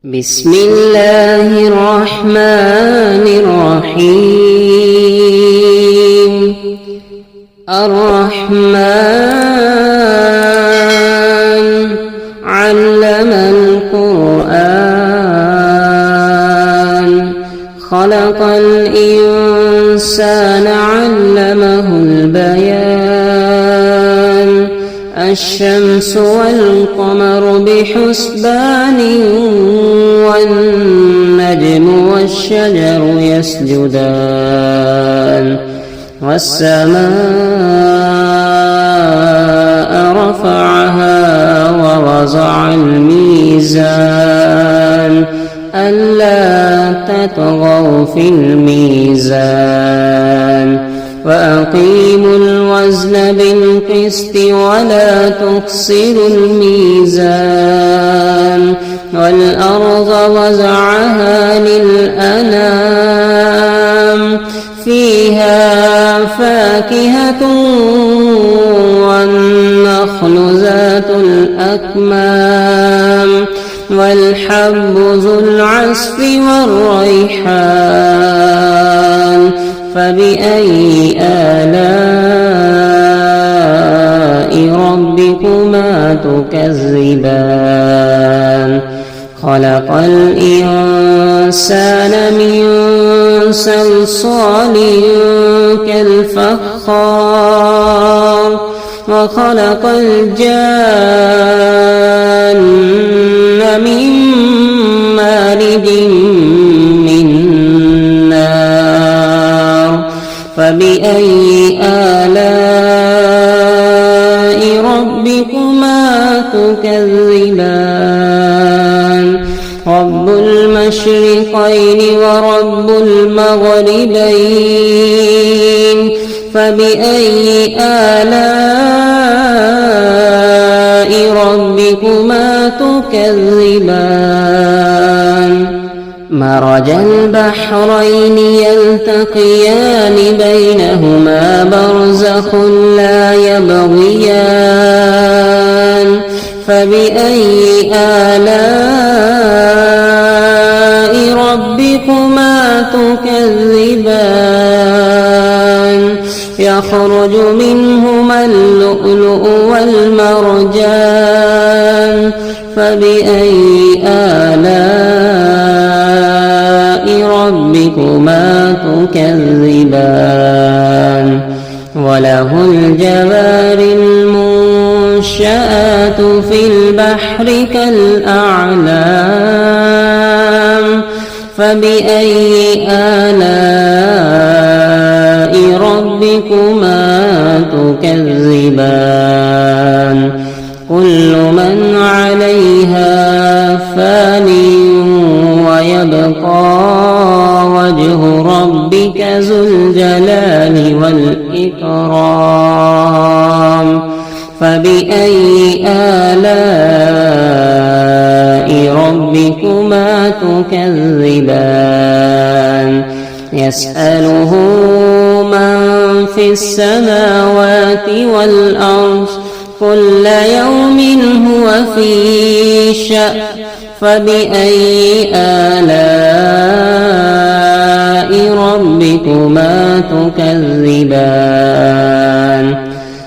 بسم الله الرحمن الرحيم. الرحمن علم القرآن خلق الإنسان علمه البيان الشمس والقمر بحسبان والنجم والشجر يسجدان والسماء رفعها ووضع الميزان ألا تطغوا في الميزان وأقيموا الوزن بالقسط ولا تخسروا الميزان والأرض وزعها للأنام فيها فاكهة والنخل ذات الأكمام والحب ذو العصف والريحان فبأي آلاء ربكما تكذبان خلق الإنسان من صلصال كالفخار وخلق الجان من مارج من نار فبأي آلاء ربكما تكذبان رب المشرقين ورب المغربين فبأي آلاء ربكما تكذبان مرج البحرين يلتقيان بينهما برزخ لا يبغيان فبأي آلاء ربكما تكذبان يخرج منهما اللؤلؤ والمرجان فبأي آلاء ربكما تكذبان وله الجوار المنشآت في البحر كالأعلام فبأي آلاء ربكما تكذبان كل من عليها فان ويبقى وجه ربك ذو الجلال والإكرام فبأي آلاء ربكما تكذبان يسأله من في السماوات والأرض كل يوم هو في شأن فبأي آلاء ربكما تكذبان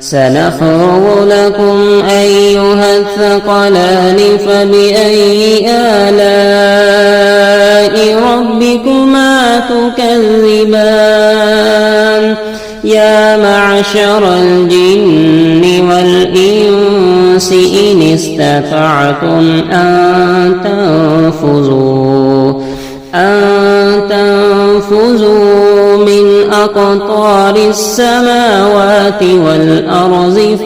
سنفرغ لكم أيها الثقلان فبأي آلاء ربكما تكذبان يا معشر الجن والإنس إن استطعتم أن تنفذوا من أقطار السماوات والأرض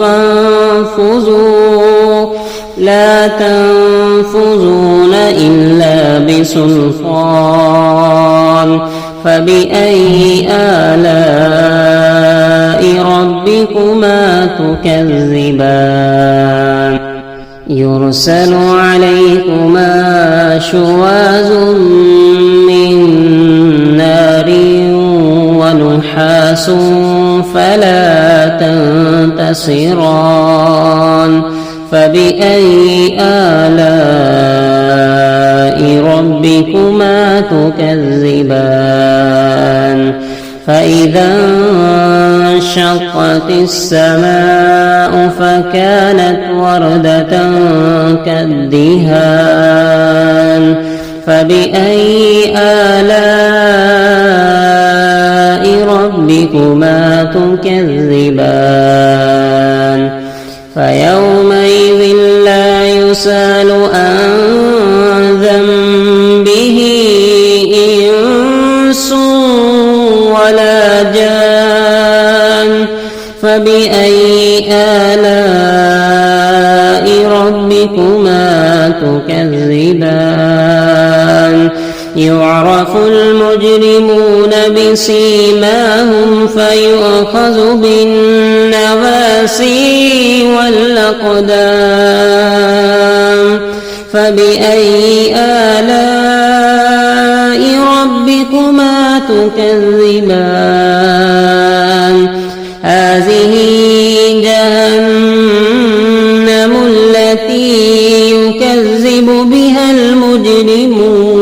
فانفذوا لا تنفذون إلا بسلطان فبأي آلاء ربكما تكذبان يرسل عليكما شواظ من نار ونحاس فلا تنتصران فبأي آلاء ربكما تكذبان فإذا انشقت السماء فكانت وردة كالدهان فبأي آلاء ربكما تكذبان فيومئذ لا يسأل عن ذنبه إنس ولا جان فبأي آلاء ربكما تكذبان يعرف المجرمون بسيماهم فيؤخذ بالنواسي والأقدام فبأي آلاء ربكما تكذبان هذه جهنم التي يكذب بها المجرمون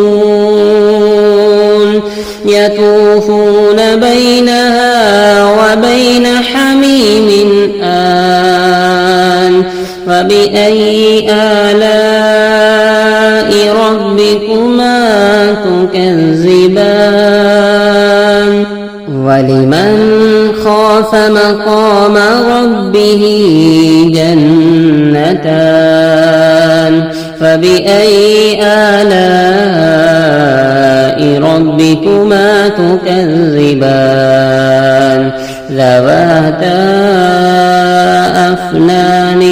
يطوفون بينها وبين حميم آن فبأي آلاء ربكما تكذبان ولمن خاف مقام ربه جنتان فبأي آلاء ربكما تكذبان ذواتا أفنان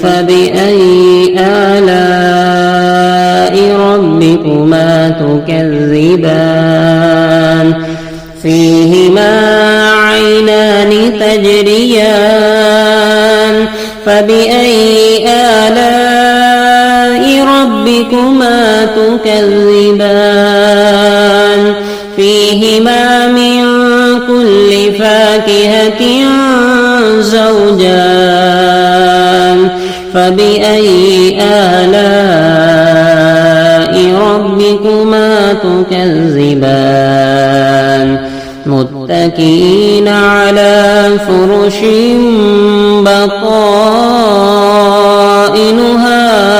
فبأي آلاء ربكما تكذبان فيهما عينان تجريان فبأي آلاء ربكما تكذبان فيهما من كل فاكهة زوجان فبأي آلاء ربكما تكذبان متكئين على فرش بطائنها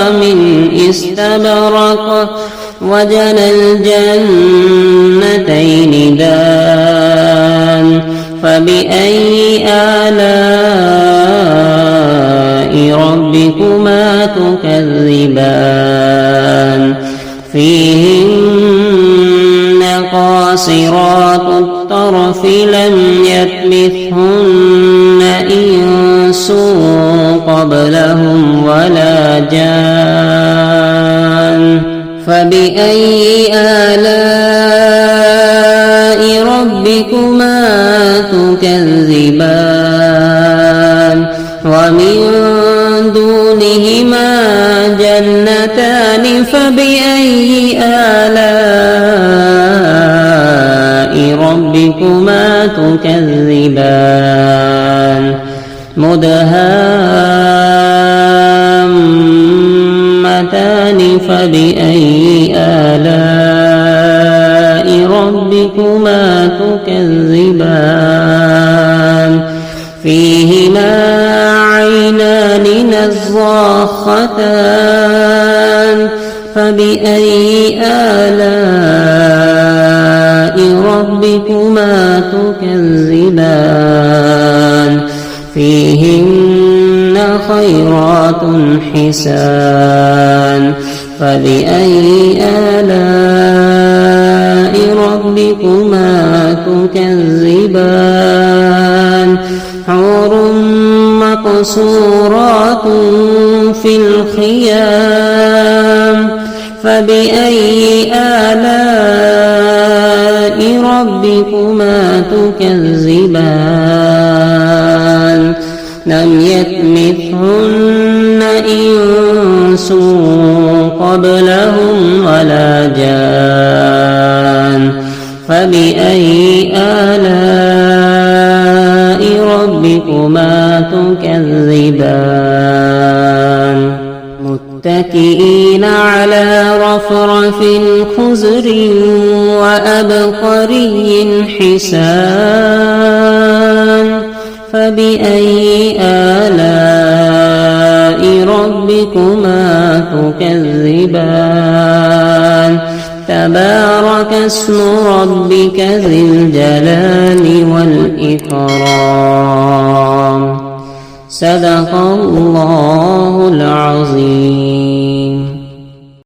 من استبرق وجنى الجنتين دان فبأي آلاء ربكما تكذبان فيهن قاصرات الطرف لم يطمثهن إنس قبلهم ولا جان فبأي آلاء ربكما تكذبان ومن دونهما جنتان فبأي آلاء ربكما تكذبان مدهامتان فبأي آلاء ربكما تكذبان فيهما عينان نضاختان فبأي آلاء ربكما تكذبان فيهن خيرات حسان فبأي آلاء ربكما تكذبان حور مقصورات في الخيام فبأي آلاء ربكما تكذبان لم يطمثهن إنس قبلهم ولا جان فبأي آلاء ربكما تكذبان متكئين على وأخرف خزر وأبقري حسان فبأي آلاء ربكما تكذبان تبارك اسم ربك ذي الجلال والإكرام صدق الله العظيم.